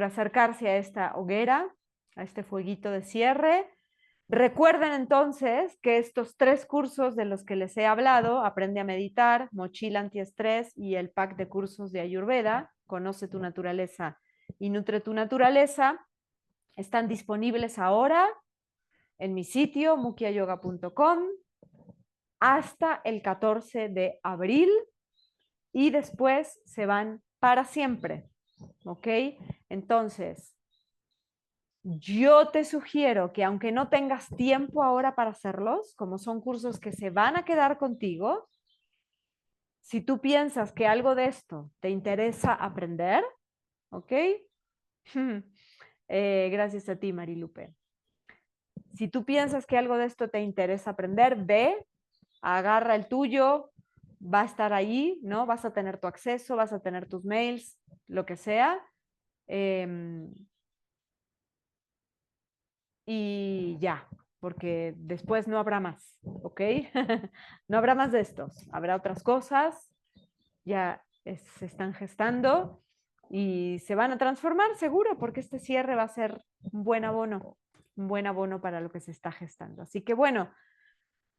acercarse a esta hoguera, a este fueguito de cierre. Recuerden entonces que estos 3 cursos de los que les he hablado, Aprende a Meditar, Mochila Antiestrés y el pack de cursos de Ayurveda, Conoce tu Naturaleza y Nutre tu Naturaleza, están disponibles ahora en mi sitio mukiayoga.com hasta el 14 de abril y después se van para siempre, ¿ok? Entonces, yo te sugiero que aunque no tengas tiempo ahora para hacerlos, como son cursos que se van a quedar contigo, si tú piensas que algo de esto te interesa aprender, ¿ok? Gracias a ti, Marilupe. Si tú piensas que algo de esto te interesa aprender, ve, agarra el tuyo, va a estar ahí, ¿no? Vas a tener tu acceso, vas a tener tus mails, lo que sea. Y ya, porque después no habrá más, ¿ok? No habrá más de estos, habrá otras cosas, ya se están gestando y se van a transformar seguro, porque este cierre va a ser un buen abono para lo que se está gestando. Así que bueno,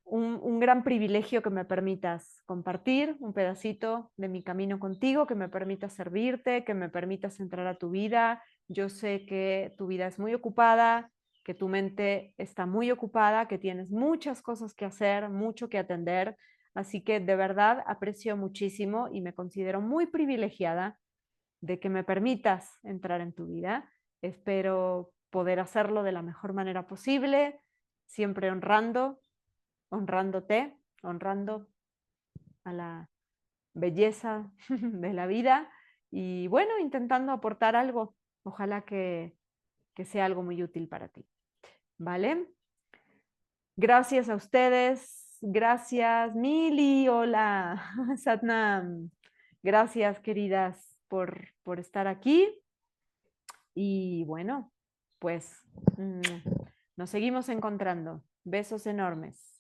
un gran privilegio que me permitas compartir un pedacito de mi camino contigo, que me permitas servirte, que me permitas entrar a tu vida. Yo sé que tu vida es muy ocupada, que tu mente está muy ocupada, que tienes muchas cosas que hacer, mucho que atender. Así que de verdad aprecio muchísimo y me considero muy privilegiada de que me permitas entrar en tu vida. Espero poder hacerlo de la mejor manera posible, siempre honrándote, honrando a la belleza de la vida y bueno, intentando aportar algo. Ojalá que sea algo muy útil para ti. ¿Vale? Gracias a ustedes. Gracias, Mili. Hola, Satnam. Gracias, queridas, por estar aquí. Y bueno, pues nos seguimos encontrando. Besos enormes.